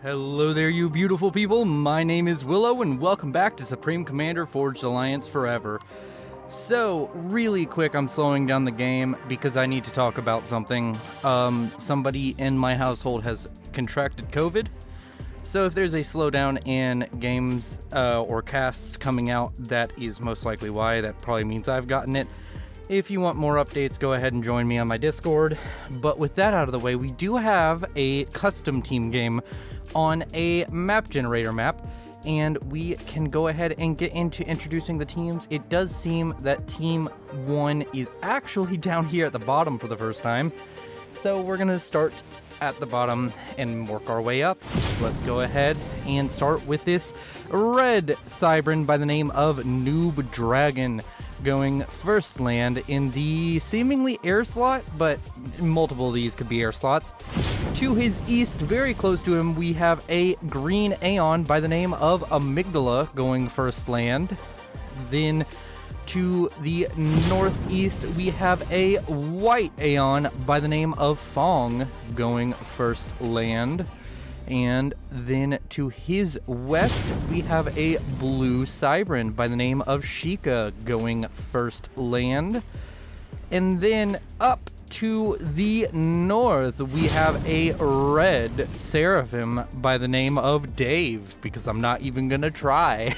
Hello there, you beautiful people. My name is Willow, and welcome back to Supreme Commander Forged Alliance Forever. So, really quick, I'm slowing down the game because I need to talk about something. Somebody in my household has contracted COVID. So if there's a slowdown in games or casts coming out, that is most likely why. That probably means I've gotten it. If you want more updates, go ahead and join me on my Discord. But with that out of the way, we do have a custom team game on a map generator map, and we can go ahead and get into introducing the teams. It does seem that Team 1 is actually down here at the bottom for the first time. So we're going to start at the bottom and work our way up. Let's go ahead and start with this red Cybran by the name of Noob Dragon, going first land in the seemingly air slot, but multiple of these could be air slots. To his east, very close to him, we have a green Aeon by the name of Amygdala going first land. Then to the northeast, we have a white Aeon by the name of Fong going first land. And then to his west, we have a blue Cybran by the name of Sheikah going first land. And then up to the north, we have a red Seraphim by the name of Dave, because I'm not even gonna try,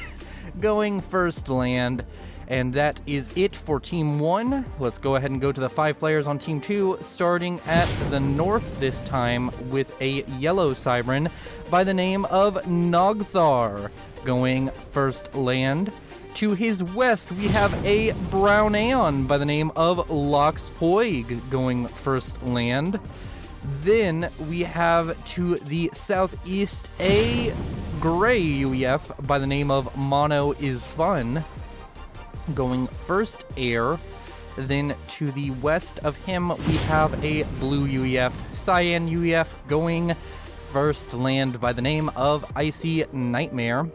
going first land. And that is it for Team 1. Let's go ahead and go to the 5 players on Team 2, starting at the north this time with a yellow Cybran by the name of Nogthar going first land. To his west, we have a brown Aeon by the name of Lox Poig going first land. Then we have to the southeast a gray UEF by the name of Mono is Fun going first air. Then to the west of him, we have a blue UEF, cyan UEF going first land by the name of Icy Nightmare.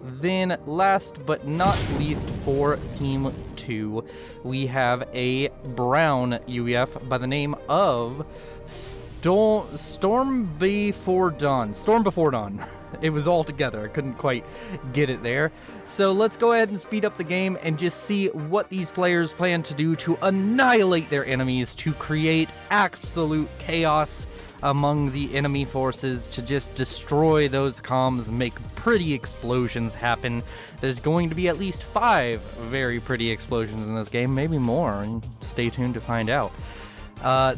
Then last but not least for Team 2, we have a brown UEF by the name of Storm Before Dawn. Storm Before Dawn. It was all together. I couldn't quite get it there. So let's go ahead and speed up the game and just see what these players plan to do to annihilate their enemies, to create absolute chaos among the enemy forces, to just destroy those comms, make pretty explosions happen. There's going to be at least 5 very pretty explosions in this game, maybe more, and stay tuned to find out.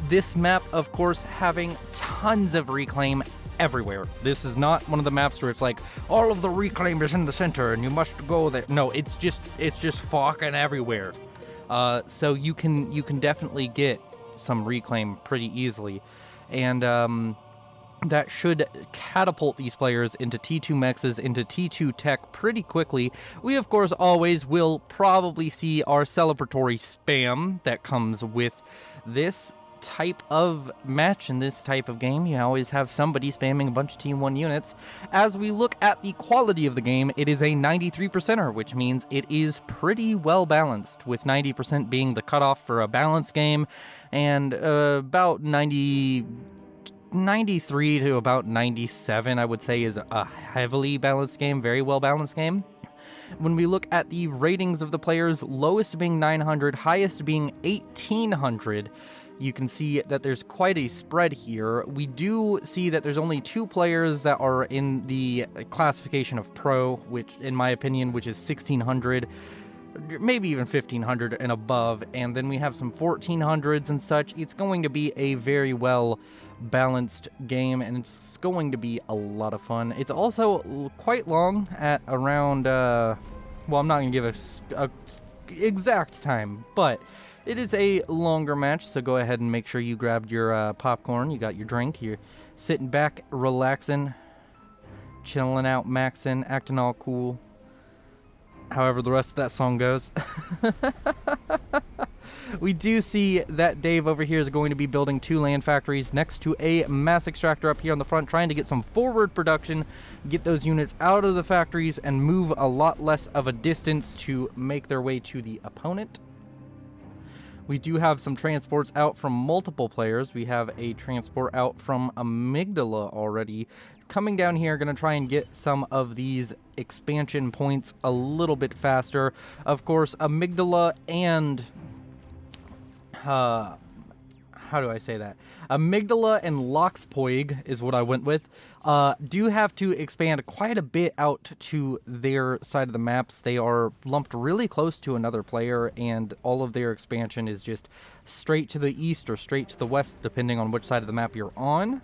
This map, of course, having tons of reclaim everywhere. This is not one of the maps where it's like all of the reclaim is in the center and you must go there. No, it's just fucking everywhere. So you can definitely get some reclaim pretty easily, and that should catapult these players into T2 mexes, into T2 tech pretty quickly. We, of course, always will probably see our celebratory spam that comes with this type of match in this type of game. You always have somebody spamming a bunch of Team 1 units. As we look at the quality of the game, it is a 93%er, which means it is pretty well balanced, with 90% being the cutoff for a balanced game, and about 93 to about 97, I would say, is a heavily balanced game, very well balanced game. When we look at the ratings of the players, lowest being 900, highest being 1800, you can see that there's quite a spread here. We do see that there's only 2 players that are in the classification of pro, which, in my opinion, which is 1600, maybe even 1500 and above, and then we have some 1400s and such. It's going to be a very well balanced game, and it's going to be a lot of fun. It's also quite long at around, well, I'm not going to give a exact time, but it is a longer match, so go ahead and make sure you grabbed your popcorn, you got your drink, you're sitting back, relaxing, chilling out, maxing, acting all cool. However the rest of that song goes. We do see that Dave over here is going to be building 2 land factories next to a mass extractor up here on the front, trying to get some forward production, get those units out of the factories, and move a lot less of a distance to make their way to the opponent. We do have some transports out from multiple players. We have a transport out from Amygdala already, coming down here, going to try and get some of these expansion points a little bit faster. Of course, Amygdala and... how do I say that? Amygdala and Loxpoig is what I went with. Do have to expand quite a bit out to their side of the maps. They are lumped really close to another player, and all of their expansion is just straight to the east or straight to the west, depending on which side of the map you're on.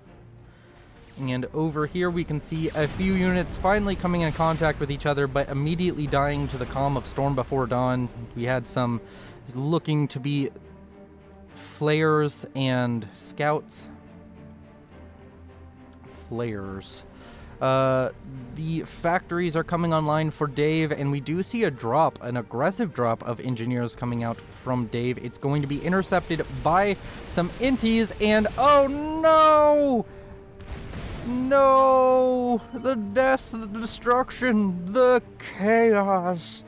And over here we can see a few units finally coming in contact with each other, but immediately dying to the calm of Storm Before Dawn. We had some looking to be flares and scouts. Flares. The factories are coming online for Dave, and we do see a drop, an aggressive drop of engineers coming out from Dave. It's going to be intercepted by some inties, and oh no! No! The death, the destruction, the chaos,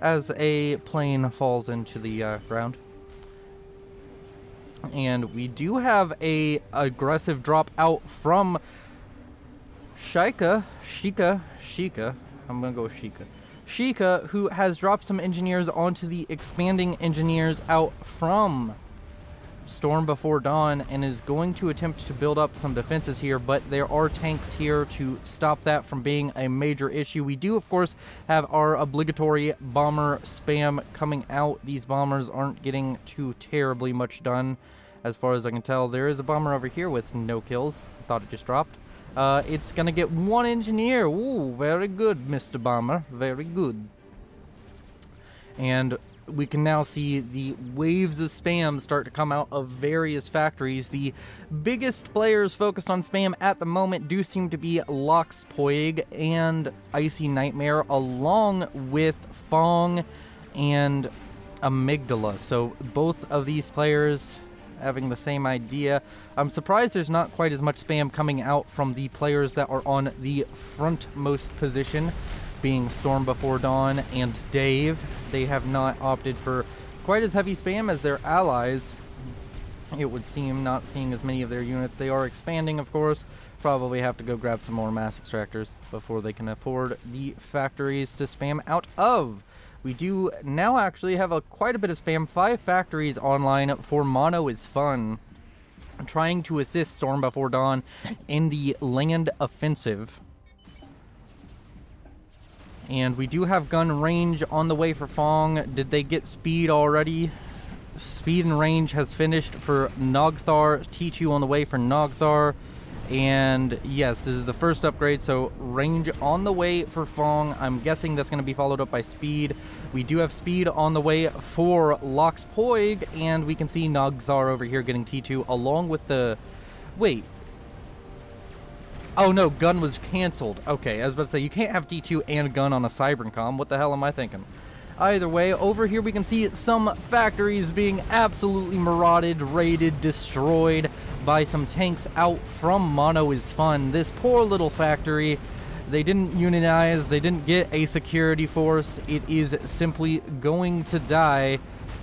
as a plane falls into the ground. And we do have a aggressive drop out from Shika, I'm gonna go with Shika, who has dropped some engineers onto the expanding engineers out from Storm Before Dawn, and is going to attempt to build up some defenses here, but there are tanks here to stop that from being a major issue. We do, of course, have our obligatory bomber spam coming out. These bombers aren't getting too terribly much done, as far as I can tell. There is a bomber over here with no kills. Thought it just dropped. It's gonna get one engineer. Ooh, very good, Mr. Bomber. Very good. And we can now see the waves of spam start to come out of various factories. The biggest players focused on spam at the moment do seem to be Loxpoig and Icy Nightmare, along with Fong and Amygdala. So both of these players having the same idea. I'm surprised there's not quite as much spam coming out from the players that are on the frontmost position, being Storm Before Dawn and Dave. They have not opted for quite as heavy spam as their allies, it would seem, not seeing as many of their units. They are expanding, of course. Probably have to go grab some more mass extractors before they can afford the factories to spam out of. We do now actually have quite a bit of spam. 5 factories online for Mono is Fun, trying to assist Storm Before Dawn in the land offensive. And we do have gun range on the way for Fong. Did they get speed already? Speed and range has finished for Nogthar. T2 on the way for Nogthar. And yes, this is the first upgrade, so range on the way for Fong. I'm guessing that's going to be followed up by speed. We do have speed on the way for Loxpoig, and we can see Nogthar over here getting T2 along with the... Wait. Oh no, gun was canceled. Okay, I was about to say, you can't have T2 and gun on a Cybercom. What the hell am I thinking? Either way, over here we can see some factories being absolutely marauded, raided, destroyed by some tanks out from Mono is Fun. This poor little factory, they didn't unionize, they didn't get a security force. It is simply going to die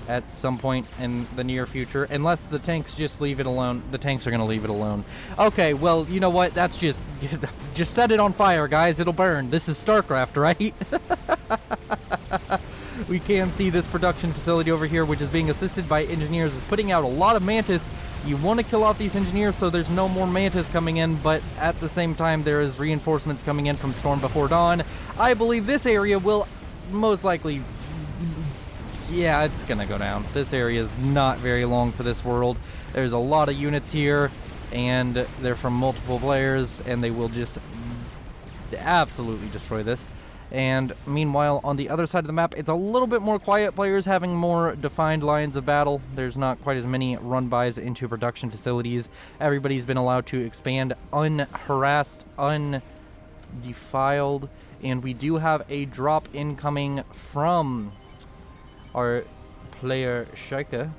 at some point in the near future, unless the tanks just leave it alone. The tanks are going to leave it alone. Okay, well, you know what? That's just set it on fire, guys. It'll burn. This is StarCraft, right? We can see this production facility over here, which is being assisted by engineers, is putting out a lot of Mantis. You want to kill off these engineers so there's no more Mantis coming in, but at the same time, there is reinforcements coming in from Storm Before Dawn. I believe this area will most likely... Yeah, it's gonna go down. This area is not very long for this world. There's a lot of units here, and they're from multiple players, and they will just absolutely destroy this. And meanwhile, on the other side of the map, it's a little bit more quiet. Players having more defined lines of battle. There's not quite as many run-bys into production facilities. Everybody's been allowed to expand unharassed, undefiled, and we do have a drop incoming from our player Shika,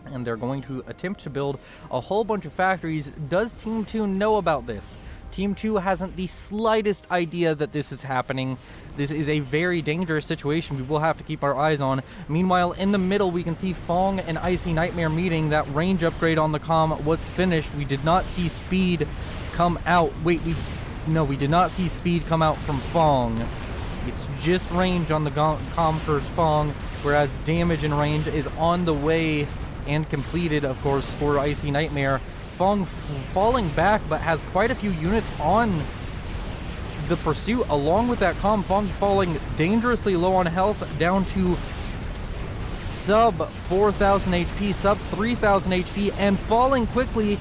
and they're going to attempt to build a whole bunch of factories. Does Team 2 know about this? Team 2 hasn't the slightest idea that this is happening. This is a very dangerous situation we will have to keep our eyes on. Meanwhile, in the middle, we can see Fong and Icy Nightmare meeting. That range upgrade on the comm was finished. We did not see speed come out. Wait, no, we did not see speed come out from Fong. It's just range on the comm for Fong, whereas damage and range is on the way and completed, of course, for Icy Nightmare. Fong falling back, but has quite a few units on the pursuit along with that comm. Fong falling dangerously low on health, down to sub 4,000 HP, sub 3,000 HP, and falling quickly.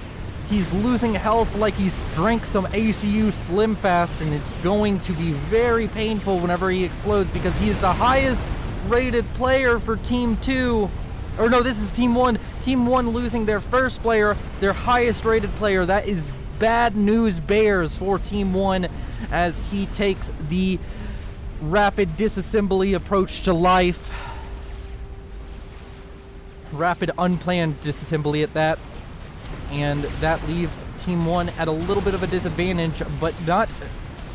He's losing health like he's drank some ACU Slim Fast, and it's going to be very painful whenever he explodes, because he's the highest rated player for Team 2. Or no, this is Team 1. Team 1 losing their first player, their highest rated player. That is bad news bears for Team 1 as he takes the rapid disassembly approach to life. Rapid unplanned disassembly at that. And that leaves Team 1 at a little bit of a disadvantage, but not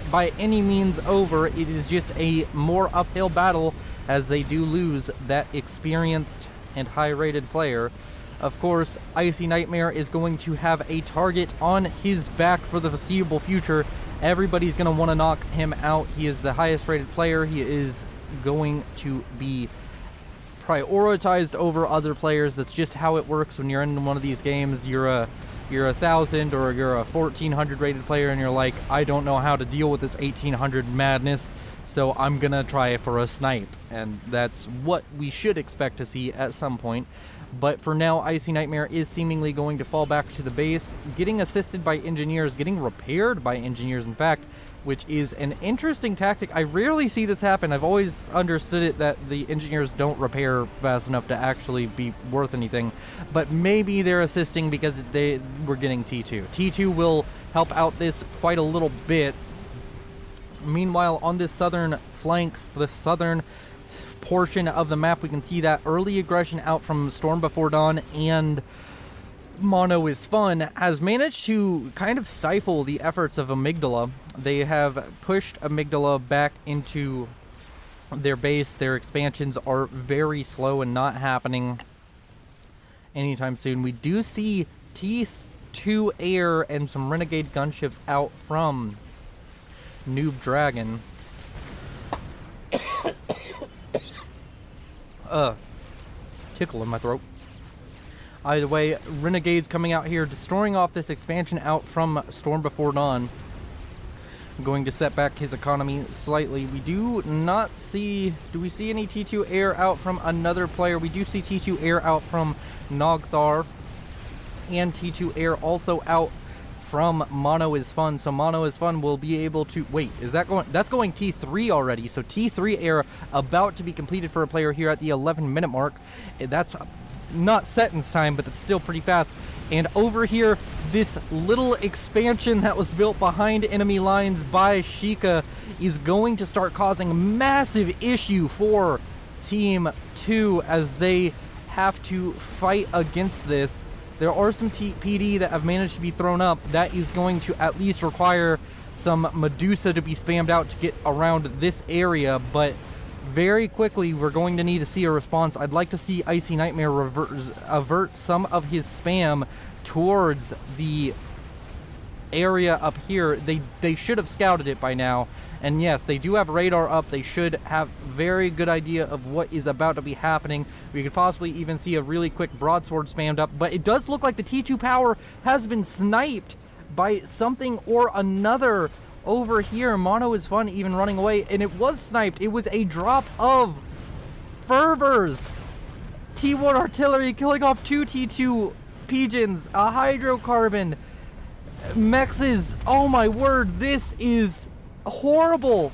by any means over. It is just a more uphill battle as they do lose that experienced and high-rated player. Of course, Icy Nightmare is going to have a target on his back for the foreseeable future. Everybody's going to want to knock him out. He is the highest-rated player. He is going to be prioritized over other players. That's just how it works when you're in one of these games. You're a 1,000 or you're a 1,400 rated player, and you're like, I don't know how to deal with this 1,800 madness, so I'm gonna try for a snipe. And that's what we should expect to see at some point. But for now, Icy Nightmare is seemingly going to fall back to the base, getting assisted by engineers, getting repaired by engineers, in fact, which is an interesting tactic. I rarely see this happen. I've always understood it that the engineers don't repair fast enough to actually be worth anything. But maybe they're assisting because they were getting T2. T2 will help out this quite a little bit. Meanwhile, on this southern flank, the southern portion of the map, we can see that early aggression out from Storm Before Dawn, and Mono is Fun has managed to kind of stifle the efforts of Amygdala. They have pushed Amygdala back into their base. Their expansions are very slow and not happening anytime soon. We do see T2 Air and some Renegade gunships out from Noob Dragon. Tickle in my throat. Either way, Renegade's coming out here, destroying off this expansion out from Storm Before Dawn. Going to set back his economy slightly. We do not see... Do we see any T2 Air out from another player? We do see T2 Air out from Nogthar. And T2 Air also out from Mono is Fun. So Mono is Fun will be able to... Wait, is that going... That's going T3 already. So T3 Air about to be completed for a player here at the 11-minute mark. That's not sentence time, but that's still pretty fast. And over here, this little expansion that was built behind enemy lines by Sheikah is going to start causing massive issue for Team 2 as they have to fight against this. There are some PD that have managed to be thrown up. That is going to at least require some Medusa to be spammed out to get around this area, but very quickly we're going to need to see a response. I'd like to see Icy Nightmare avert some of his spam towards the area up here. They should have scouted it by now, and yes, they do have radar up. They should have very good idea of what is about to be happening. We could possibly even see a really quick broadsword spammed up, but it does look like the T2 power has been sniped by something or another over here. Mono is Fun even running away, and it was sniped. It was a drop of fervors. T1 artillery killing off 2 T2 pigeons, a hydrocarbon, mexes. Oh my word, this is horrible.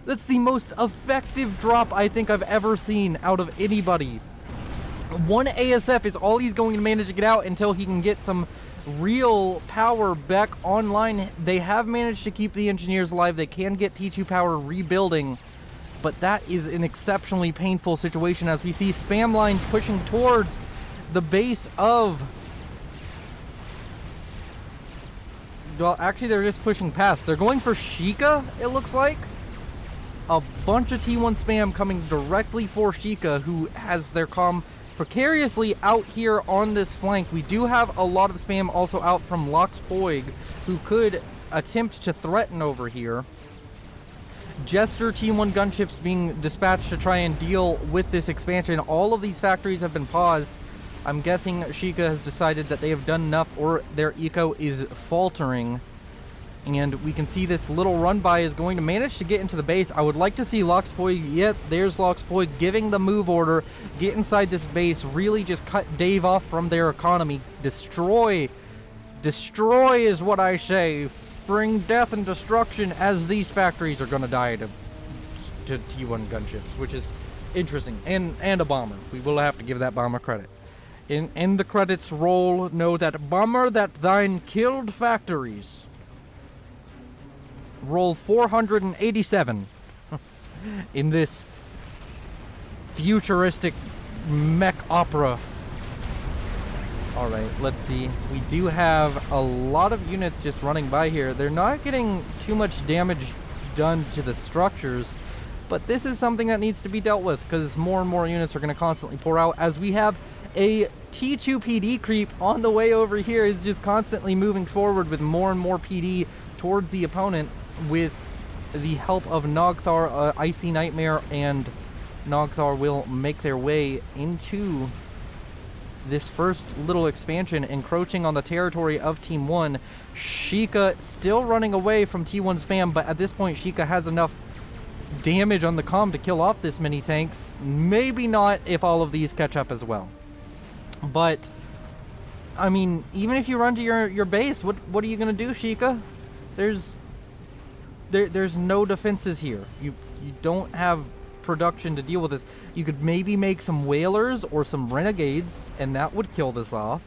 That's the most effective drop I think I've ever seen out of anybody. One ASF is all he's going to manage to get out until he can get some real power back online. They have managed to keep the engineers alive. They can get T2 power rebuilding, but that is an exceptionally painful situation as we see spam lines pushing towards the base of... Well, actually, they're just pushing past. They're going for Sheikah, it looks like. A bunch of T1 spam coming directly for Sheikah, who has their comm precariously out here on this flank. We do have a lot of spam also out from Lox Poig, who could attempt to threaten over here. Jester T1 gunships being dispatched to try and deal with this expansion. All of these factories have been paused. I'm guessing Sheikah has decided that they have done enough, or their eco is faltering. And we can see this little run-by is going to manage to get into the base. I would like to see Loxpoy, yet there's Loxpoy giving the move order. Get inside this base, really just cut Dave off from their economy. Destroy. Destroy is what I say. Bring death and destruction, as these factories are going to die to T1 gunships, which is interesting. And a bomber. We will have to give that bomber credit. In the credits roll, know that bomber that thine killed factories. Roll 487 in this futuristic mech opera. Alright, let's see. We do have a lot of units just running by here. They're not getting too much damage done to the structures, but this is something that needs to be dealt with because more and more units are going to constantly pour out, as we have a T2 PD creep on the way over here. Is just constantly moving forward with more and more PD towards the opponent, with the help of Nogthar, Icy Nightmare, and Nogthar will make their way into this first little expansion, encroaching on the territory of Team 1. Sheikah still running away from T1 spam, but at this point Sheikah has enough damage on the comm to kill off this many tanks. Maybe not if all of these catch up as well. But, I mean, even if you run to your base, what are you going to do, Sheikah? There's no defenses here. You don't have production to deal with this. You could maybe make some whalers or some renegades, and that would kill this off.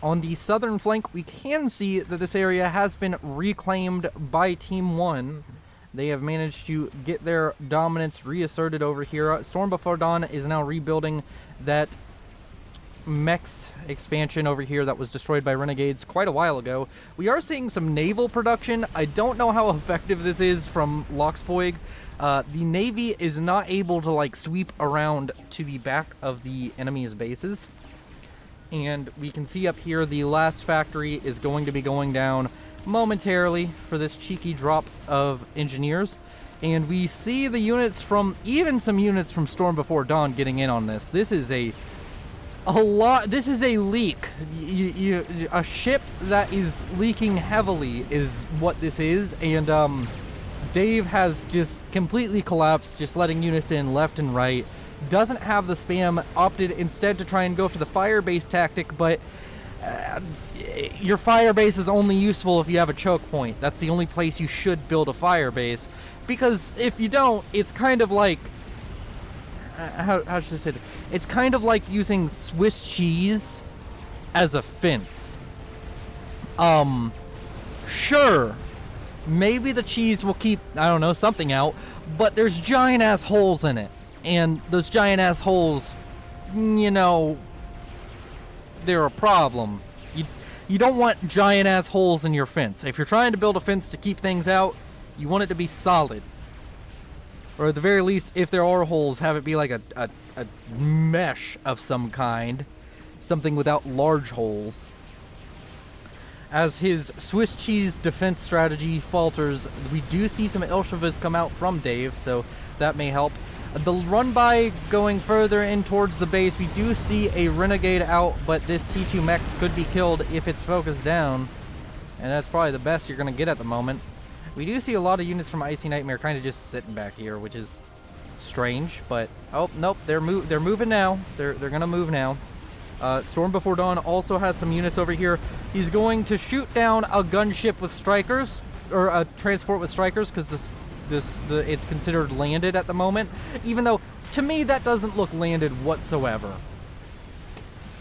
On the southern flank, we can see that this area has been reclaimed by Team 1. They have managed to get their dominance reasserted over here. Storm Before Dawn is now rebuilding that mechs expansion over here that was destroyed by renegades quite a while ago. We are seeing some naval production. I don't know how effective this is from Loxpoig. The Navy is not able to like sweep around to the back of the enemy's bases. And we can see up here the last factory is going to be going down momentarily for this cheeky drop of engineers. And we see the units from, even some units from Storm Before Dawn getting in on this. This is a lot. This is a leak. A ship that is leaking heavily is what this is. And Dave has just completely collapsed, just letting units in left and right. Doesn't have the spam, opted instead to try and go for the fire base tactic, but your fire base is only useful if you have a choke point. That's the only place you should build a fire base, because if you don't, it's kind of like how should I say that? It's kind of like using Swiss cheese as a fence. Sure, maybe the cheese will keep, I don't know, something out, but there's giant ass holes in it. And those giant ass holes, you know, they're a problem. You don't want giant ass holes in your fence. If you're trying to build a fence to keep things out, you want it to be solid. Or at the very least, if there are holes, have it be like a mesh of some kind. Something without large holes. As his Swiss cheese defense strategy falters, we do see some Elshevas come out from Dave, so that may help. The run-by going further in towards the base, we do see a renegade out, but this T2 mechs could be killed if it's focused down. And that's probably the best you're going to get at the moment. We do see a lot of units from Icy Nightmare kind of just sitting back here, which is strange, but oh, nope, they're moving now. They're going to move now. Storm Before Dawn also has some units over here. He's going to shoot down a gunship with strikers, or a transport with strikers, because it's considered landed at the moment, even though to me that doesn't look landed whatsoever.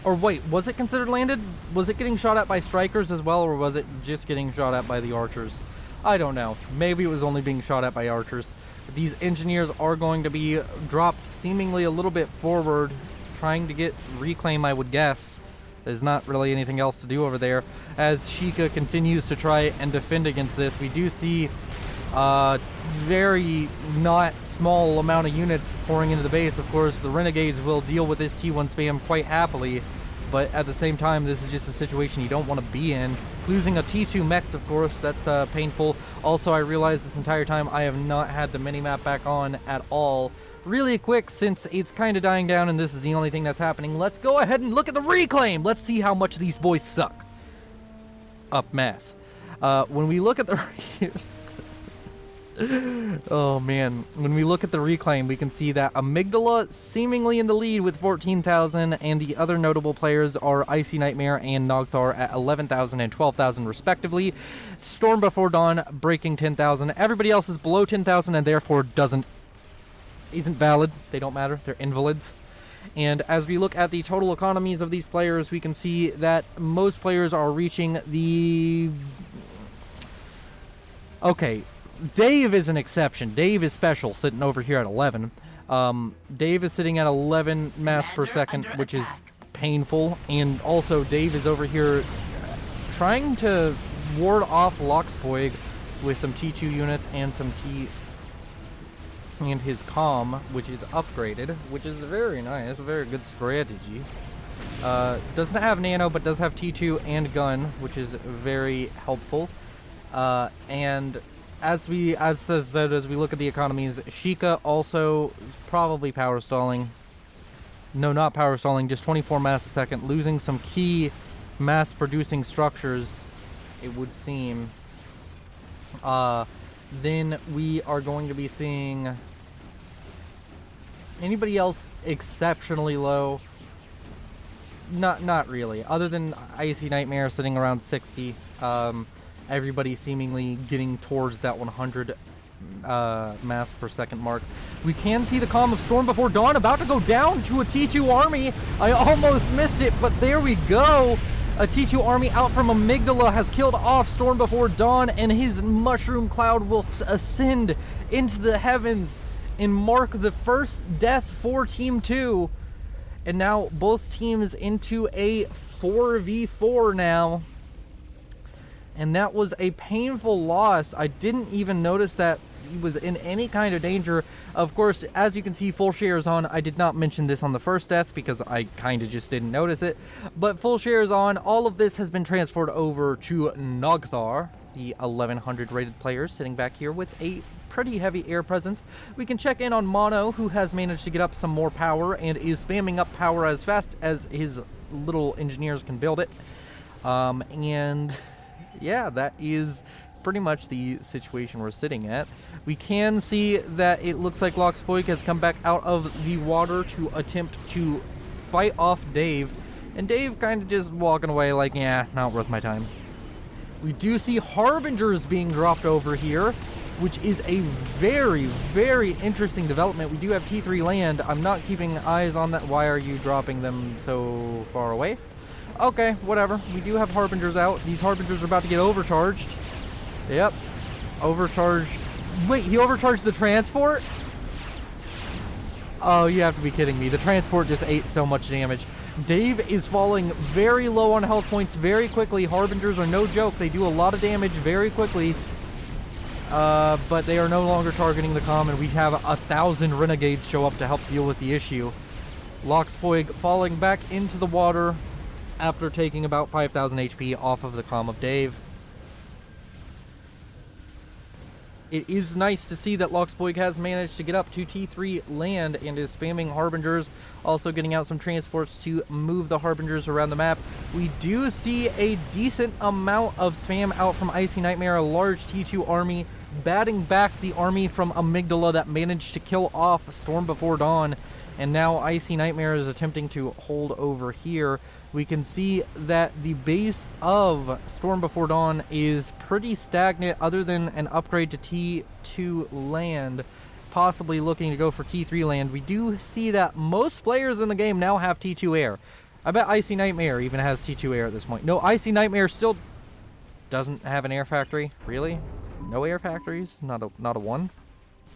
Or wait, was it considered landed? Was it getting shot at by strikers as well, or was it just getting shot at by the archers? I don't know. Maybe it was only being shot at by archers. These engineers are going to be dropped seemingly a little bit forward, trying to get reclaim, I would guess. There's not really anything else to do over there. As Sheikah continues to try and defend against this, we do see very not small amount of units pouring into the base. Of course, the renegades will deal with this T1 spam quite happily, but at the same time, this is just a situation you don't want to be in. Losing a T2 mech, of course, that's painful. Also, I realized this entire time I have not had the minimap back on at all. Really quick, since it's kind of dying down and this is the only thing that's happening, let's go ahead and look at the reclaim. Let's see how much these boys suck. Up mass. When we look at the... Oh man, when we look at the reclaim, we can see that Amygdala seemingly in the lead with 14,000, and the other notable players are Icy Nightmare and Nogthar at 11,000 and 12,000 respectively. Storm Before Dawn breaking 10,000. Everybody else is below 10,000 and therefore isn't valid. They don't matter. They're invalids. And as we look at the total economies of these players, we can see that most players are reaching the... Okay, Dave is an exception. Dave is special, sitting over here at 11. Dave is sitting at 11 mass per second, which is painful. And also, Dave is over here trying to ward off Loxpoig with some T2 units and some and his comm, which is upgraded, which is very nice, a very good strategy. Doesn't have nano, but does have T2 and gun, which is very helpful. And as we look at the economies, Sheikah also probably power stalling. No, not power stalling, just 24 mass a second, losing some key mass producing structures, it would seem. Then we are going to be seeing anybody else exceptionally low. Not really, other than Icy Nightmare sitting around 60. Everybody seemingly getting towards that 100 mass per second mark. We can see the comm of Storm Before Dawn about to go down to a T2 army. I almost missed it, but there we go. A T2 army out from Amygdala has killed off Storm Before Dawn, and his mushroom cloud will ascend into the heavens and mark the first death for Team 2. And now both teams into a 4v4 now. And that was a painful loss. I didn't even notice that he was in any kind of danger. Of course, as you can see, full share is on. I did not mention this on the first death because I kind of just didn't notice it. But full share is on. All of this has been transferred over to Nogthar, the 1100 rated player, sitting back here with a pretty heavy air presence. We can check in on Mono, who has managed to get up some more power and is spamming up power as fast as his little engineers can build it. And yeah, that is pretty much the situation we're sitting at. We can see that it looks like Loxpoig has come back out of the water to attempt to fight off Dave, and Dave kind of just walking away like, yeah, not worth my time. We do see Harbingers being dropped over here, which is a very, very interesting development. We do have T3 land. I'm not keeping eyes on that. Why are you dropping them so far away? Okay, whatever. We do have Harbingers out. These Harbingers are about to get overcharged. Yep. Overcharged. Wait, he overcharged the transport? Oh, you have to be kidding me. The transport just ate so much damage. Dave is falling very low on health points very quickly. Harbingers are no joke. They do a lot of damage very quickly. But they are no longer targeting the comm, and we have 1,000 renegades show up to help deal with the issue. Loxpoig falling back into the water after taking about 5,000 HP off of the comm of Dave. It is nice to see that Loxpoig has managed to get up to T3 land and is spamming Harbingers, also getting out some transports to move the Harbingers around the map. We do see a decent amount of spam out from Icy Nightmare, a large T2 army, batting back the army from Amygdala that managed to kill off Storm Before Dawn. And now Icy Nightmare is attempting to hold over here. We can see that the base of Storm Before Dawn is pretty stagnant other than an upgrade to T2 land, possibly looking to go for T3 land. We do see that most players in the game now have T2 air. I bet Icy Nightmare even has T2 air at this point. No, Icy Nightmare still doesn't have an air factory. Really? No air factories? Not a one?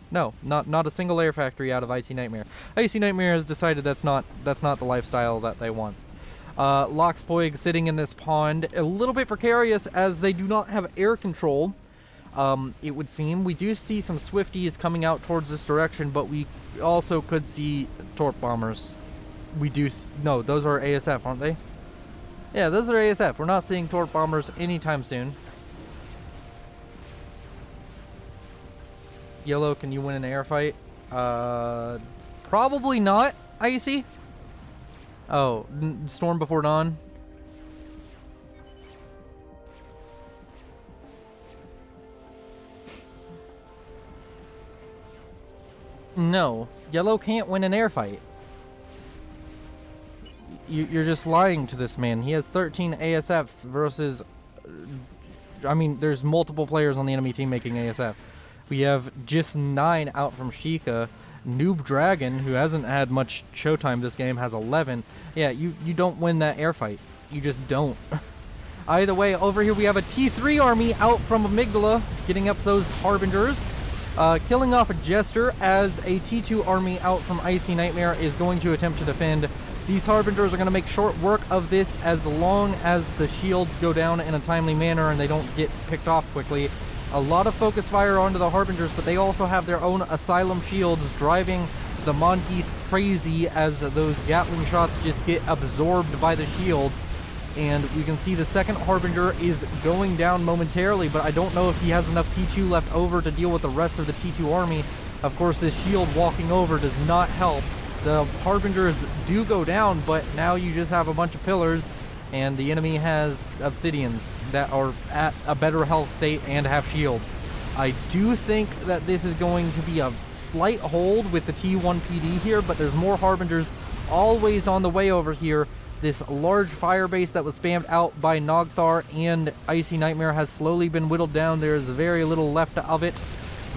No, not a single air factory out of Icy Nightmare. Icy Nightmare has decided that's not the lifestyle that they want. Loxpoig sitting in this pond, a little bit precarious as they do not have air control, it would seem. We do see some Swifties coming out towards this direction, but we also could see torp bombers. We do... No, those are ASF, aren't they? Yeah, those are ASF. We're not seeing torp bombers anytime soon. Yellow, can you win an air fight? Probably not, Icy. Oh, Storm Before Dawn. No, Yellow can't win an air fight. You're just lying to this man. He has 13 ASFs versus... I mean, there's multiple players on the enemy team making ASF. We have just 9 out from Sheikah. Noob Dragon, who hasn't had much showtime this game, has 11. Yeah, you don't win that air fight. You just don't. Either way, over here we have a T3 army out from Amygdala, getting up those Harbingers. Killing off a Jester as a T2 army out from Icy Nightmare is going to attempt to defend. These Harbingers are going to make short work of this as long as the shields go down in a timely manner and they don't get picked off quickly. A lot of focus fire onto the Harbingers, but they also have their own Asylum shields driving the Monkeys crazy as those Gatling shots just get absorbed by the shields. And we can see the second Harbinger is going down momentarily, but I don't know if he has enough T2 left over to deal with the rest of the T2 army. Of course, this shield walking over does not help. The Harbingers do go down, but now you just have a bunch of pillars, and the enemy has Obsidians that are at a better health state and have shields. I do think that this is going to be a slight hold with the T1 PD here, but there's more Harbingers always on the way over here. This large fire base that was spammed out by Nogthar and Icy Nightmare has slowly been whittled down. There's very little left of it.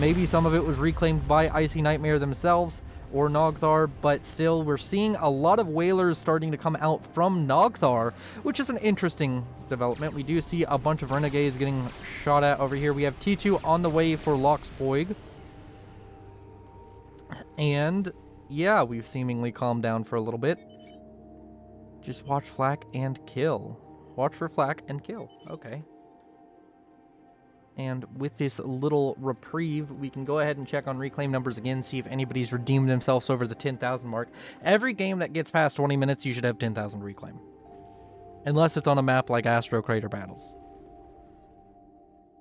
Maybe some of it was reclaimed by Icy Nightmare themselves or Nogthar, but still we're seeing a lot of whalers starting to come out from Nogthar, which is an interesting development. We do see a bunch of renegades getting shot at over here. We have T2 on the way for Loxpoig. And yeah, we've seemingly calmed down for a little bit. Just watch flak and kill. Watch for flak and kill. Okay. And with this little reprieve, we can go ahead and check on reclaim numbers again, see if anybody's redeemed themselves over the 10,000 mark. Every game that gets past 20 minutes, you should have 10,000 reclaim. Unless it's on a map like Astro Crater Battles.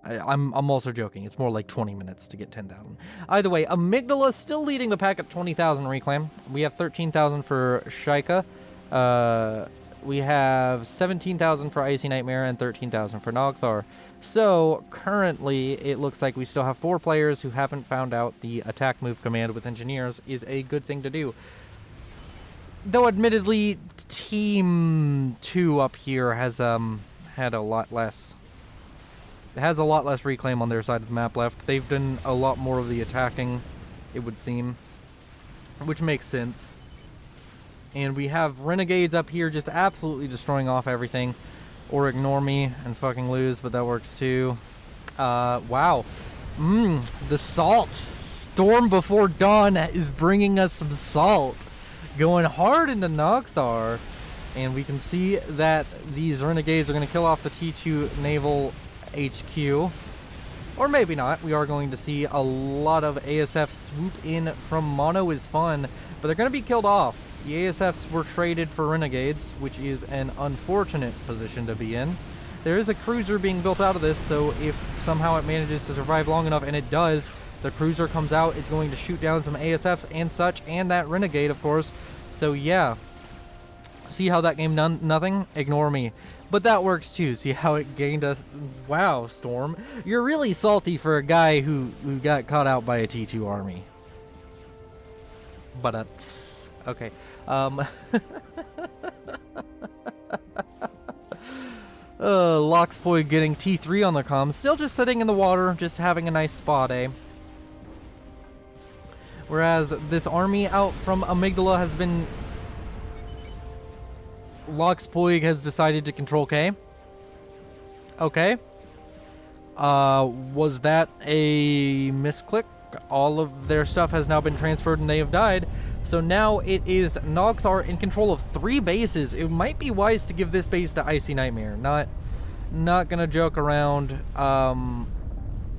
I'm also joking. It's more like 20 minutes to get 10,000. Either way, Amygdala still leading the pack at 20,000 reclaim. We have 13,000 for Sheikah. We have 17,000 for Icy Nightmare and 13,000 for Nogthar. So currently it looks like we still have 4 players who haven't found out the attack move command with engineers is a good thing to do. Though admittedly Team 2 up here has had a lot less reclaim on their side of the map left. They've done a lot more of the attacking, it would seem, which makes sense. And we have Renegades up here just absolutely destroying off everything. Or ignore me and fucking lose, but that works too. Wow. The salt. Storm Before Dawn is bringing us some salt. Going hard into Nogthar. And we can see that these Renegades are going to kill off the T2 Naval HQ. Or maybe not. We are going to see a lot of ASF swoop in from Mono is Fun. But they're going to be killed off. The ASFs were traded for Renegades, which is an unfortunate position to be in. There is a cruiser being built out of this, so if somehow it manages to survive long enough, and it does, the cruiser comes out, it's going to shoot down some ASFs and such, and that Renegade, of course. So yeah. See how that game done nothing? Ignore me. But that works too. See how it gained us? Wow, Storm. You're really salty for a guy who got caught out by a T2 army. But okay. Loxpoig getting T3 on the comms. Still just sitting in the water, just having a nice spa day. Whereas this army out from Amygdala has been... Loxpoig has decided to control K. Okay. Was that a misclick? All of their stuff has now been transferred and they have died. So now it is Nogthar in control of 3 bases. It might be wise to give this base to Icy Nightmare. Not gonna joke around.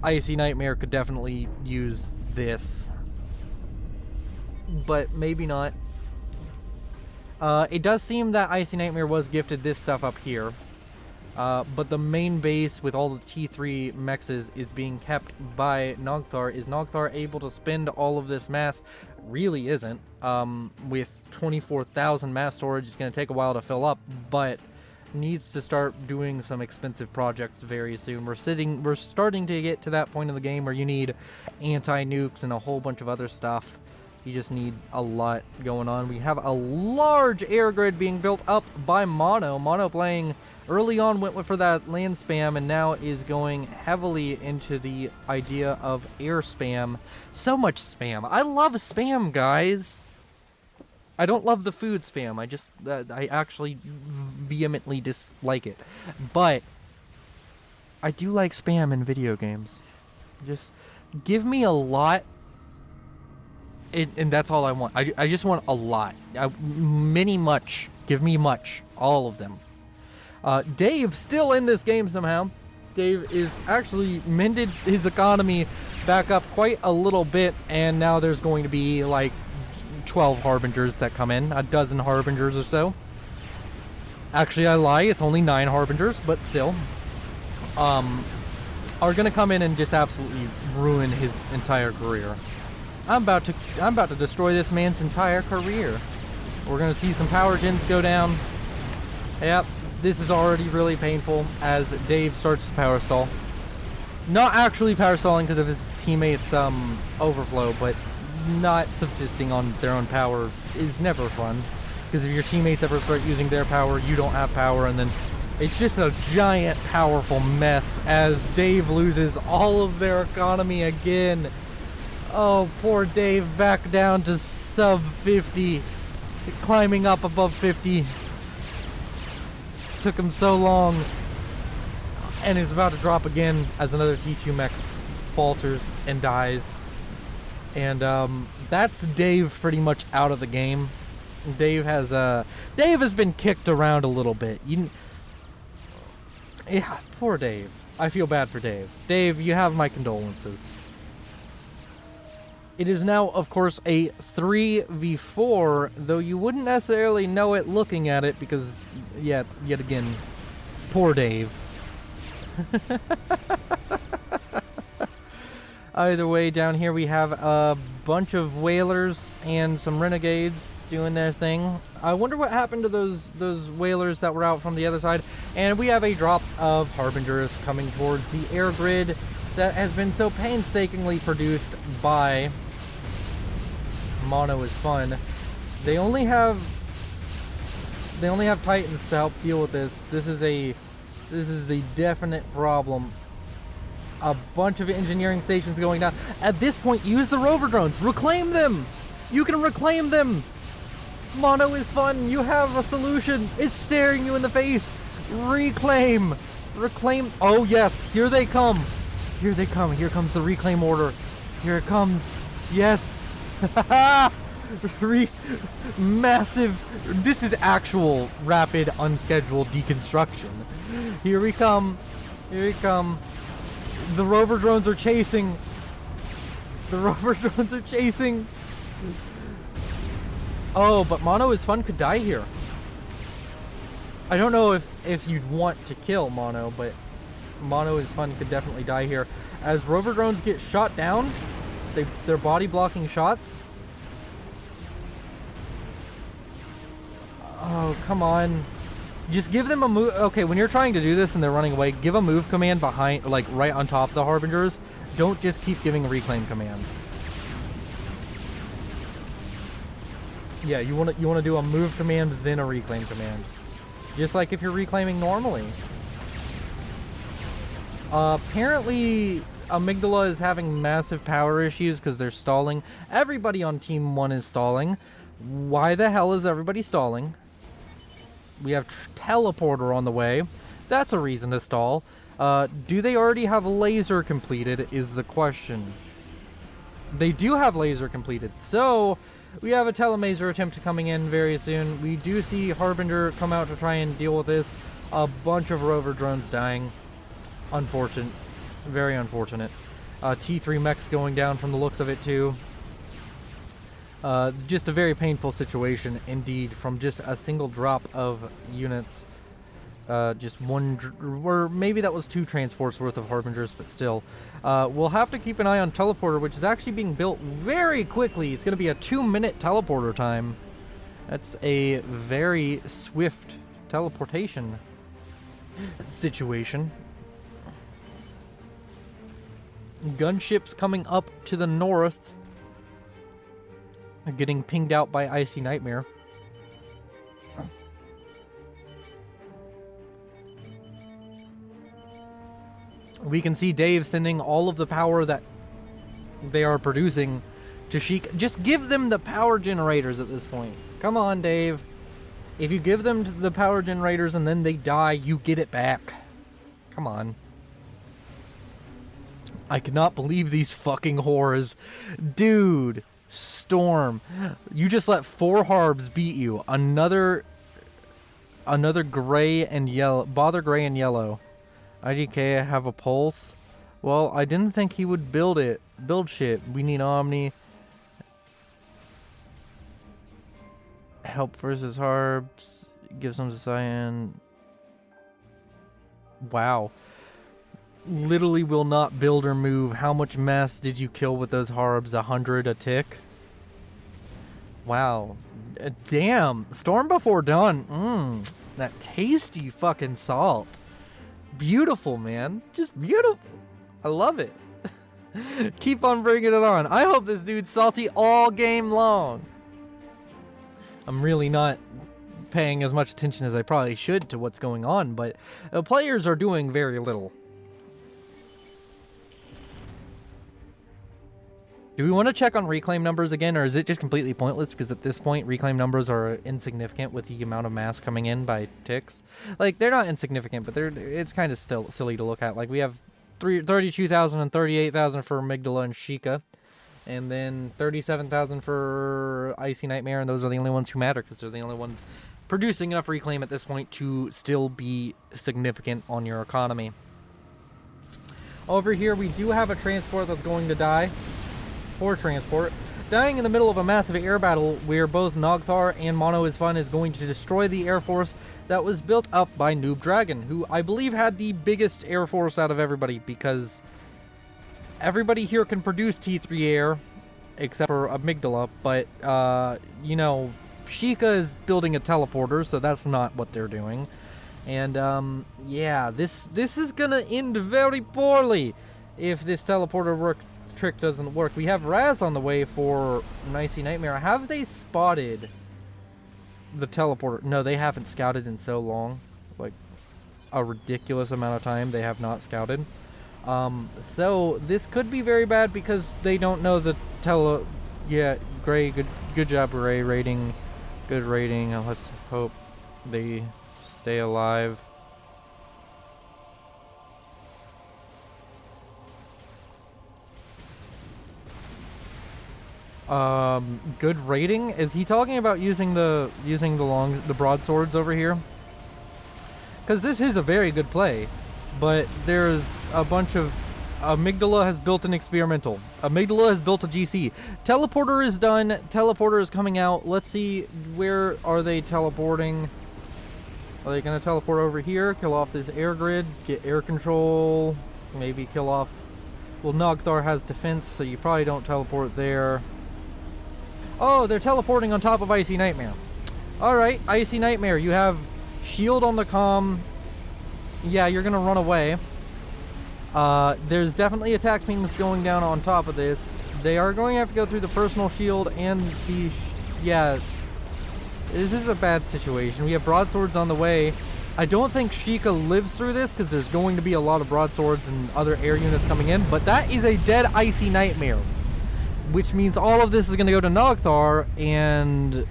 Icy Nightmare could definitely use this. But maybe not. It does seem that Icy Nightmare was gifted this stuff up here. But the main base with all the T3 mexes is being kept by Nogthar. Is Nogthar able to spend all of this mass? Really isn't. With 24,000 mass storage, it's going to take a while to fill up, but needs to start doing some expensive projects very soon. We're starting to get to that point in the game where you need anti-nukes and a whole bunch of other stuff. You just need a lot going on. We have a large air grid being built up by Mono. Mono playing early on went for that land spam and now is going heavily into the idea of air spam. So much spam. I love spam, guys. I don't love the food spam. I actually vehemently dislike it. But I do like spam in video games. Just give me a lot. And that's all I want. I just want a lot. Many much. Give me much. All of them. Dave still in this game somehow. Dave is actually mended his economy back up quite a little bit. And now there's going to be like 12 Harbingers that come in. A dozen Harbingers or so. Actually, I lie. It's only 9 Harbingers. But still. Are going to come in and just absolutely ruin his entire career. I'm about to destroy this man's entire career. We're gonna see some power gens go down. Yep, this is already really painful as Dave starts to power stall. Not actually power stalling because of his teammates' overflow, but not subsisting on their own power is never fun. Because if your teammates ever start using their power, you don't have power, and then it's just a giant, powerful mess as Dave loses all of their economy again. Oh, poor Dave, back down to sub 50. Climbing up above 50. Took him so long. And is about to drop again as another T2 Mex falters and dies. And that's Dave pretty much out of the game. Dave has been kicked around a little bit. Yeah, poor Dave. I feel bad for Dave. Dave, you have my condolences. It is now, of course, a 3v4, though you wouldn't necessarily know it looking at it because, yet again, poor Dave. Either way, down here we have a bunch of whalers and some renegades doing their thing. I wonder what happened to those whalers that were out from the other side. And we have a drop of Harbingers coming towards the air grid that has been so painstakingly produced by Mono is Fun. They only have Titans to help deal with this. This is a definite problem. A bunch of engineering stations going down. At this point, use the rover drones. Reclaim them. You can reclaim them. Mono is Fun. You have a solution. It's staring you in the face. Reclaim. Oh yes, here they come. Here they come. Here comes the reclaim order. Here it comes. Yes. Massive. This is actual rapid unscheduled deconstruction. Here we come. Here we come. The rover drones are chasing. Oh, but Mono is Fun could die here. I don't know if you'd want to kill Mono, but Mono is Fun could definitely die here. As rover drones get shot down, they're body blocking shots. Oh, come on. Just give them a move. Okay, when you're trying to do this and they're running away, give a move command behind, like right on top of the Harbingers. Don't just keep giving reclaim commands. Yeah, you want to do a move command, then a reclaim command. Just like if you're reclaiming normally. Apparently, Amygdala is having massive power issues because they're stalling. Everybody on Team 1 is stalling. Why the hell is everybody stalling? We have Teleporter on the way. That's a reason to stall. Do they already have laser completed is the question. They do have laser completed. So, we have a Telemaser attempt coming in very soon. We do see Harbinger come out to try and deal with this. A bunch of rover drones dying. Unfortunate. Very unfortunate. T3 mechs going down from the looks of it too. Just a very painful situation indeed from just a single drop of units. Just one, or maybe that was 2 transports worth of Harbingers, but still. We'll have to keep an eye on Teleporter, which is actually being built very quickly. It's going to be a 2-minute teleporter time. That's a very swift teleportation situation. Gunships coming up to the north. Getting pinged out by Icy Nightmare. We can see Dave sending all of the power that they are producing to Sheik. Just give them the power generators at this point. Come on, Dave. If you give them the power generators and then they die, you get it back. Come on. I cannot believe these fucking whores. Dude. Storm. You just let 4 Harbs beat you. Another gray and yellow. Bother gray and yellow. IDK have a pulse. Well, I didn't think he would build it. Build shit. We need Omni. Help versus Harbs. Give some to Cyan. Wow. Literally will not build or move. How much mass did you kill with those Harbs? 100 a tick? Wow. Damn. Storm before dawn. That tasty fucking salt. Beautiful, man. Just beautiful. I love it. Keep on bringing it on. I hope this dude's salty all game long. I'm really not paying as much attention as I probably should to what's going on, but players are doing very little. Do we want to check on reclaim numbers again, or is it just completely pointless? Because at this point, reclaim numbers are insignificant with the amount of mass coming in by ticks. Like, they're not insignificant, but it's kind of still silly to look at. Like, we have 32,000 and 38,000 for Amygdala and Sheikah, and then 37,000 for Icy Nightmare, and those are the only ones who matter, because they're the only ones producing enough reclaim at this point to still be significant on your economy. Over here, we do have a transport that's going to die. Or transport, dying in the middle of a massive air battle where both Nogthar and Mono is Fun is going to destroy the air force that was built up by Noob Dragon, who I believe had the biggest air force out of everybody, because everybody here can produce T3 air except for Amygdala, but you know, Sheikah is building a teleporter, so that's not what they're doing. And yeah, this is gonna end very poorly if this teleporter trick doesn't work. We have Raz on the way for Icy Nightmare. Have they spotted the teleporter? No, they haven't scouted in so long. Like, a ridiculous amount of time they have not scouted. So this could be very bad because they don't know the yeah, Gray, good job, Gray. Rating, good rating. Let's hope they stay alive. Good rating? Is he talking about using the broadswords over here? Because this is a very good play, but there's a bunch of Amygdala has built an experimental. Amygdala has built a GC. Teleporter is done. Teleporter is coming out. Let's see, where are they teleporting? Are they going to teleport over here? Kill off this air grid. Get air control. Maybe kill off... Well, Nogthar has defense, so you probably don't teleport there. Oh, they're teleporting on top of Icy Nightmare. Alright, Icy Nightmare, you have shield on the comm. Yeah, you're gonna run away. There's definitely attack pings going down on top of this. They are going to have to go through the personal shield and the... yeah, this is a bad situation. We have broadswords on the way. I don't think Sheikah lives through this because there's going to be a lot of broadswords and other air units coming in, but that is a dead Icy Nightmare, which means all of this is going to go to Nogthar, and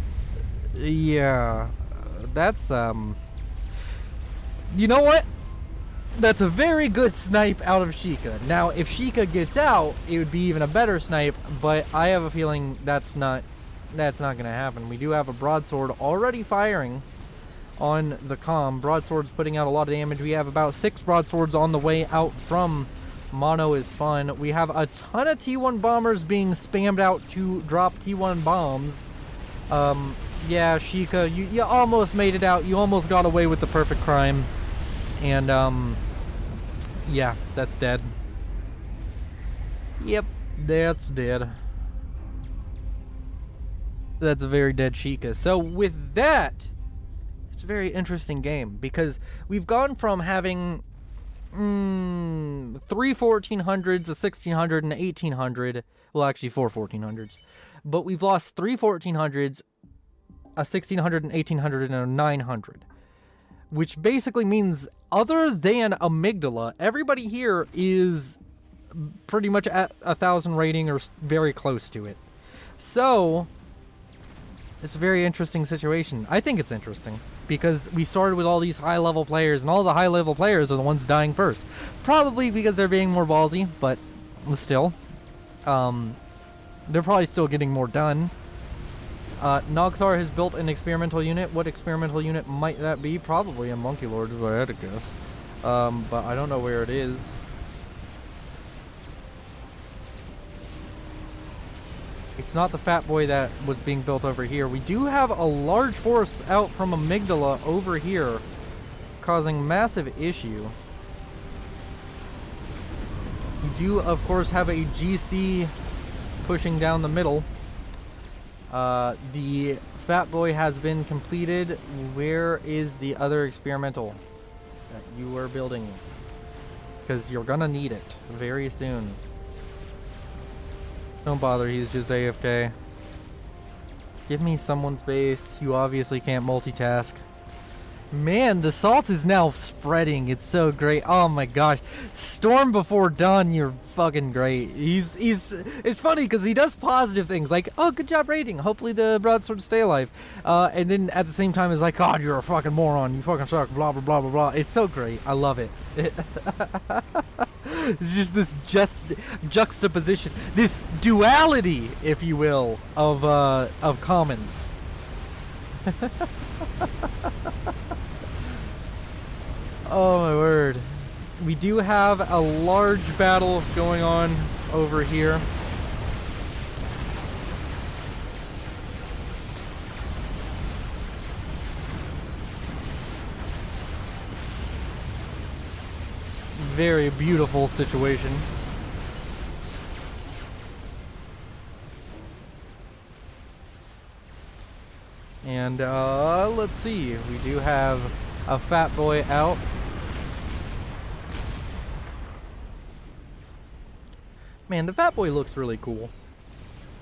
yeah, that's you know what? That's a very good snipe out of Sheikah. Now, if Sheikah gets out, it would be even a better snipe, but I have a feeling that's not going to happen. We do have a broadsword already firing on the comm. Broadsword's putting out a lot of damage. We have about 6 broadswords on the way out from Mono is fun. We have a ton of T1 bombers being spammed out to drop T1 bombs. Yeah, Sheikah, you almost made it out. You almost got away with the perfect crime. And, yeah, that's dead. Yep, that's dead. That's a very dead Sheikah. So with that, it's a very interesting game because we've gone from having 3 1400s, a 1600, and an 1800. Well, actually 4 1400s. But we've lost 3 1400s, a 1600, an 1800, and a 900. Which basically means, other than Amygdala, everybody here is pretty much at 1,000 rating or very close to it. So, it's a very interesting situation. I think it's interesting because we started with all these high-level players, and all the high-level players are the ones dying first. Probably because they're being more ballsy, but still. They're probably still getting more done. Nogthar has built an experimental unit. What experimental unit might that be? Probably a Monkey Lord, if I had to guess. But I don't know where it is. It's not the Fat Boy that was being built over here. We do have a large force out from Amygdala over here, causing massive issue. We do, of course, have a GC pushing down the middle. The Fat Boy has been completed. Where is the other experimental that you were building? Because you're gonna need it very soon. Don't bother, he's just AFK. Give me someone's base. You obviously can't multitask. Man, the salt is now spreading. It's so great. Oh my gosh. Storm before dawn, you're fucking great. It's funny because he does positive things like, oh, good job raiding. Hopefully the broadsword stay alive. And then at the same time is like, God, you're a fucking moron. You fucking suck. Blah, blah, blah, blah, blah. It's so great. I love it. It's just this juxtaposition, this duality, if you will, of commons. Oh my word. We do have a large battle going on over here. Very beautiful situation. And let's see. We do have a Fat Boy out. Man, the Fat Boy looks really cool.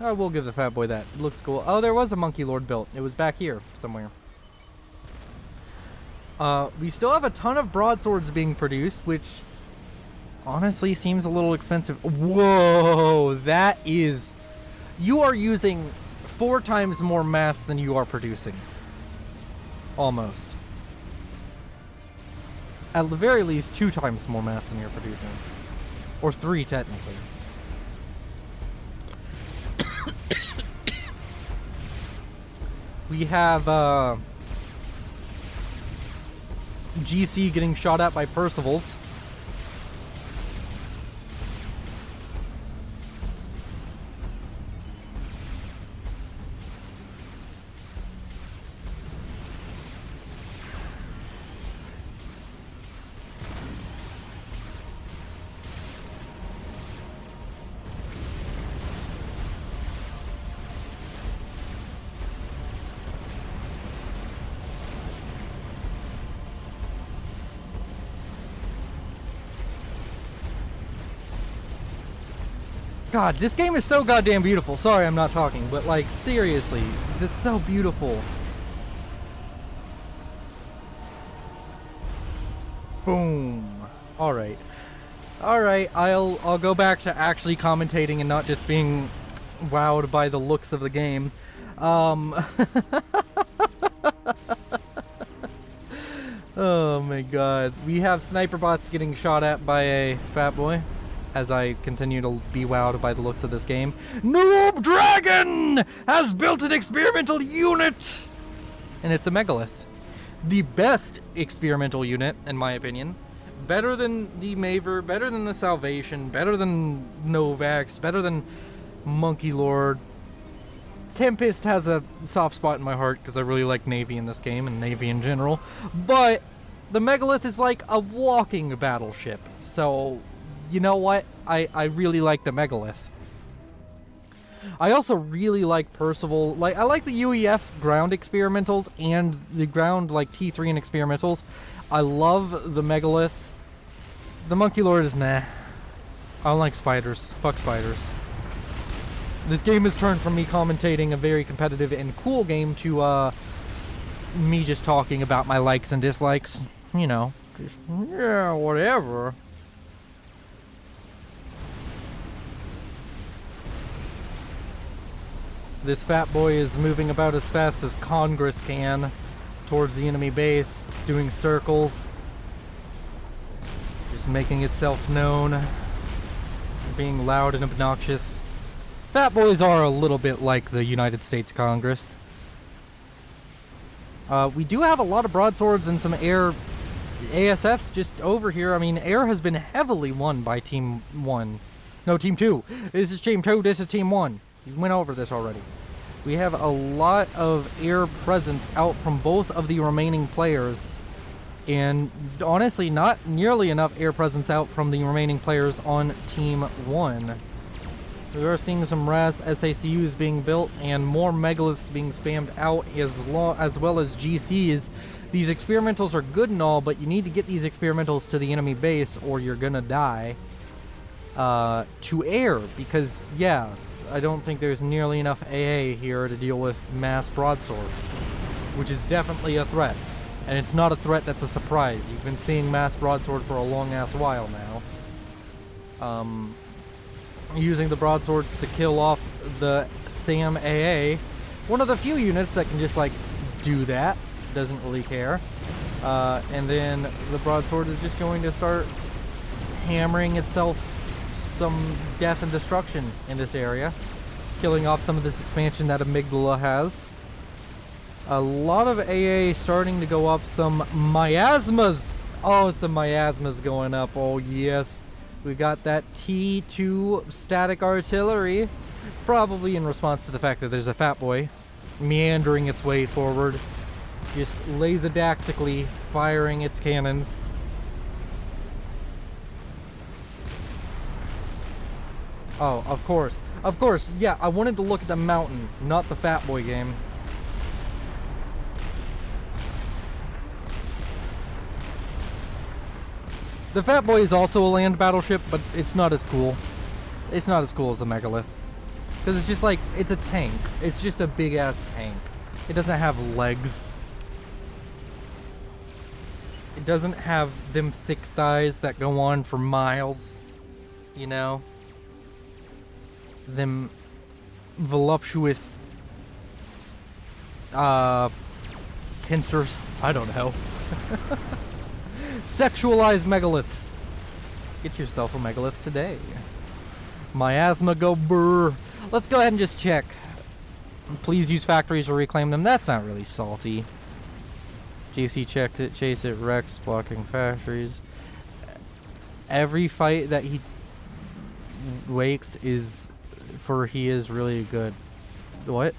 I will give the Fat Boy that. It looks cool. Oh, there was a Monkey Lord built. It was back here somewhere. We still have a ton of broadswords being produced, which honestly seems a little expensive. Whoa, that is... You are using 4 times more mass than you are producing. Almost. At the very least, 2 times more mass than you're producing. Or 3, technically. We have GC getting shot at by Percival's. God, this game is so goddamn beautiful. Sorry I'm not talking, but like, seriously, it's so beautiful. Boom. Alright. Alright, I'll go back to actually commentating and not just being wowed by the looks of the game. Oh my god. We have sniper bots getting shot at by a Fat Boy. As I continue to be wowed by the looks of this game. Noob Dragon has built an experimental unit! And it's a megalith. The best experimental unit, in my opinion. Better than the Maver, better than the Salvation, better than Novax, better than Monkey Lord. Tempest has a soft spot in my heart because I really like Navy in this game and Navy in general. But the Megalith is like a walking battleship. So, you know what? I really like the Megalith. I also really like Percival. Like, I like the UEF ground experimentals and the ground, like, T3 and experimentals. I love the Megalith. The Monkey Lord is meh. I don't like spiders. Fuck spiders. This game has turned from me commentating a very competitive and cool game to, me just talking about my likes and dislikes. You know, just, yeah, whatever. This fat boy is moving about as fast as Congress can towards the enemy base, doing circles, just making itself known, being loud and obnoxious. Fat boys are a little bit like the United States Congress. We do have a lot of broadswords and some air ASFs just over here. I mean, air has been heavily won by Team 1. No, Team 2. This is Team 2, this is Team 1. We went over this already. We have a lot of air presence out from both of the remaining players. And honestly, not nearly enough air presence out from the remaining players on Team 1. We are seeing some RAS SACUs being built and more Megaliths being spammed out as well as GCs. These experimentals are good and all, but you need to get these experimentals to the enemy base or you're gonna die. To air, because, yeah, I don't think there's nearly enough AA here to deal with mass broadsword, which is definitely a threat. And it's not a threat that's a surprise. You've been seeing mass broadsword for a long-ass while now. Using the broadswords to kill off the SAM AA. One of the few units that can just, like, do that. Doesn't really care. And then the broadsword is just going to start hammering itself some death and destruction in this area, killing off some of this expansion that Amygdala has. A lot of AA starting to go up. Some miasmas. Oh, some miasmas going up. Oh yes, we got that T2 static artillery, probably in response to the fact that there's a fat boy meandering its way forward, just laserdaxically firing its cannons. Oh, of course. Of course, yeah, I wanted to look at the mountain, not the Fat Boy game. The Fat Boy is also a land battleship, but it's not as cool. It's not as cool as the Megalith. Because it's just like, it's a tank. It's just a big-ass tank. It doesn't have legs. It doesn't have them thick thighs that go on for miles. You know? Them voluptuous pincers. I don't know. Sexualized megaliths. Get yourself a megalith today. Miasma go brr. Let's go ahead and just check. Please use factories to reclaim them. That's not really salty. JC checked it. Chase it. Rex blocking factories. Every fight that he wakes is for he is really good. What?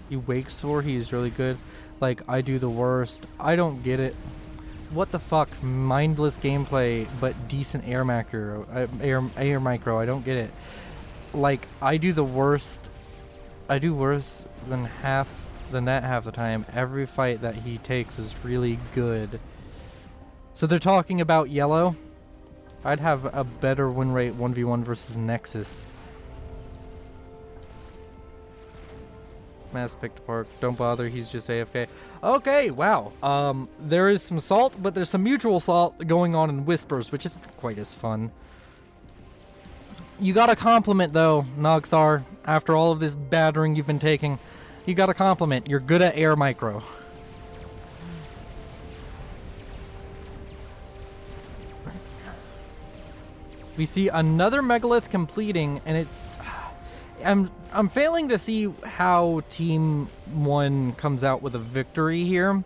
He wakes for he is really good. Like, I do the worst. I don't get it. What the fuck? Mindless gameplay, but decent air macro. Air micro. I don't get it. Like, I do the worst. I do worse than that half the time. Every fight that he takes is really good. So they're talking about yellow. I'd have a better win rate 1v1 versus Nexus. Mass picked apart. Don't bother, he's just AFK. Okay, wow. There is some salt, but there's some mutual salt going on in Whispers, which isn't quite as fun. You got a compliment, though, Nogthar. After all of this battering you've been taking, you got a compliment. You're good at air micro. We see another megalith completing, and it's... I'm failing to see how Team 1 comes out with a victory here,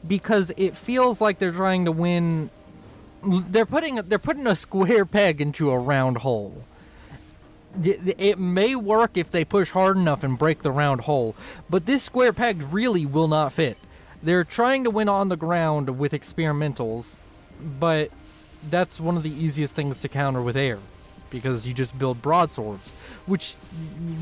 because it feels like they're trying to win. They're putting a square peg into a round hole. It may work if they push hard enough and break the round hole, but this square peg really will not fit. They're trying to win on the ground with experimentals, but that's one of the easiest things to counter with air, because you just build broadswords, which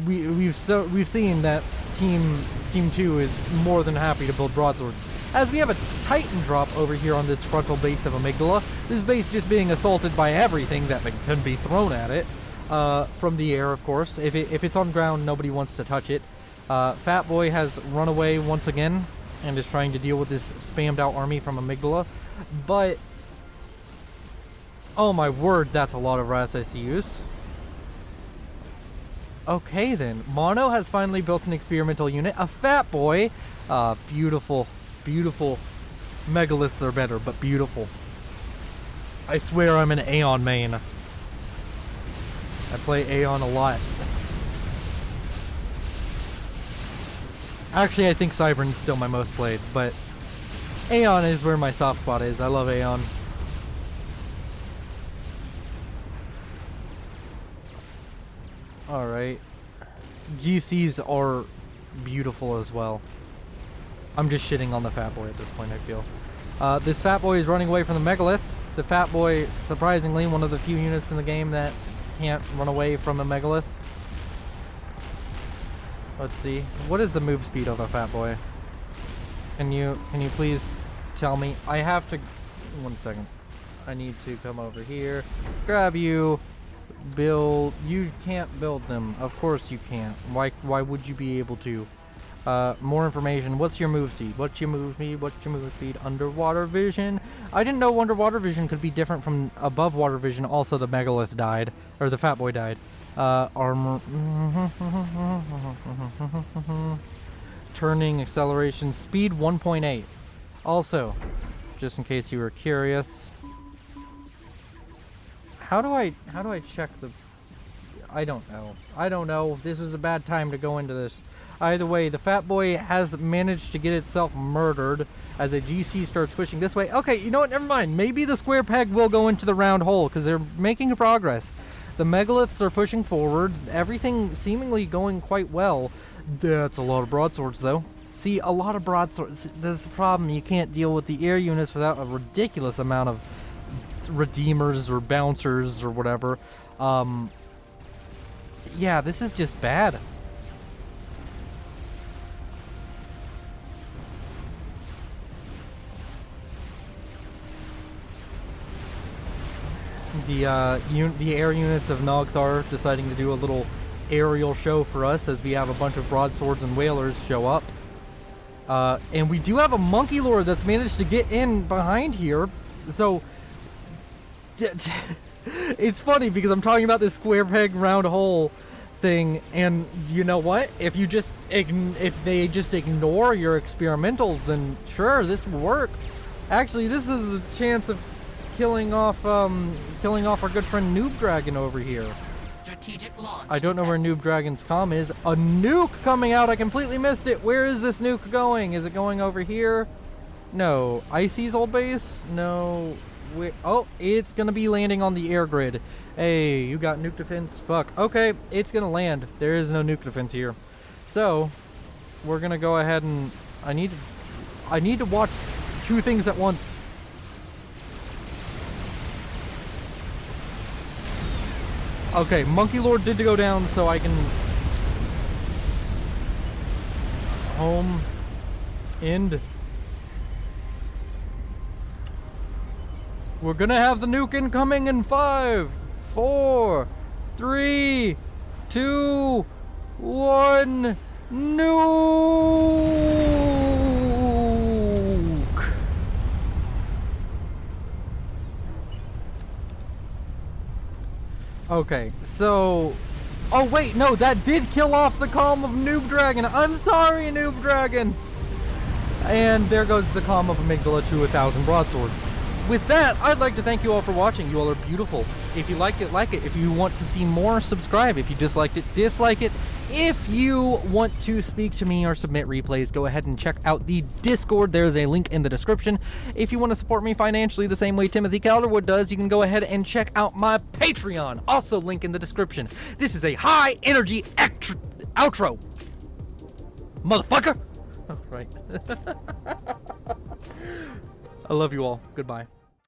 we've seen that Team 2 is more than happy to build broadswords. As we have a Titan drop over here on this frontal base of Amygdala, this base just being assaulted by everything that can be thrown at it, from the air, of course. If it's on ground, nobody wants to touch it. Fat Boy has run away once again and is trying to deal with this spammed out army from Amygdala, but oh my word, that's a lot of SICUs. Okay then, Mono has finally built an experimental unit. A Fat Boy, beautiful, beautiful. Megaliths are better, but beautiful. I swear I'm an Aeon main. I play Aeon a lot. Actually, I think Cybern's still my most played, but Aeon is where my soft spot is. I love Aeon. Alright. GCs are beautiful as well. I'm just shitting on the Fat Boy at this point, I feel. This Fat Boy is running away from the Megalith. The Fat Boy, surprisingly, one of the few units in the game that can't run away from a Megalith. Let's see. What is the move speed of a Fat Boy? Can you please tell me? I have to... One second. I need to come over here. Grab you. Build. You can't build them. Of course you can't. Why would you be able to? More information. What's your move speed? What's your move speed? What's your move speed? Underwater vision. I didn't know underwater vision could be different from above water vision. Also, the Megalith died. Or the Fat Boy died. Armor. Turning, acceleration, speed 1.8. Also, just in case you were curious, how do I check the... I don't know. This was a bad time to go into this. Either way, the Fat Boy has managed to get itself murdered as a GC starts pushing this way. Okay, you know what? Never mind. Maybe the square peg will go into the round hole because they're making progress. The Megaliths are pushing forward. Everything seemingly going quite well. That's a lot of broadswords, though. See, a lot of broadswords. There's a problem. You can't deal with the air units without a ridiculous amount of redeemers or bouncers or whatever. Yeah, this is just bad. The air units of Nogthar deciding to do a little aerial show for us as we have a bunch of broadswords and whalers show up. And we do have a monkey lord that's managed to get in behind here. So it's funny because I'm talking about this square peg round hole thing, and you know what? If they just ignore your experimentals, then sure, this will work. Actually, this is a chance of killing off our good friend Noob Dragon over here. Strategic launch. I don't know where Noob Dragon's comm is. A nuke coming out! I completely missed it. Where is this nuke going? Is it going over here? No. Icy's old base? No. Oh, it's gonna be landing on the air grid. Hey, you got nuke defense? Fuck. Okay, it's gonna land. There is no nuke defense here. So, we're gonna go ahead and... I need to watch two things at once. Okay, Monkey Lord did go down, so I can... Home. End. We're gonna have the nuke incoming in 5, 4, 3, 2, 1. Nuke! Okay, so... Oh wait, no, that did kill off the comm of Noob Dragon. I'm sorry, Noob Dragon! And there goes the comm of Amygdala to 1,000 broadswords. With that, I'd like to thank you all for watching. You all are beautiful. If you liked it, like it. If you want to see more, subscribe. If you disliked it, dislike it. If you want to speak to me or submit replays, go ahead and check out the Discord. There's a link in the description. If you want to support me financially the same way Timothy Calderwood does, you can go ahead and check out my Patreon. Also link in the description. This is a high energy outro. Motherfucker! Oh, right. I love you all. Goodbye.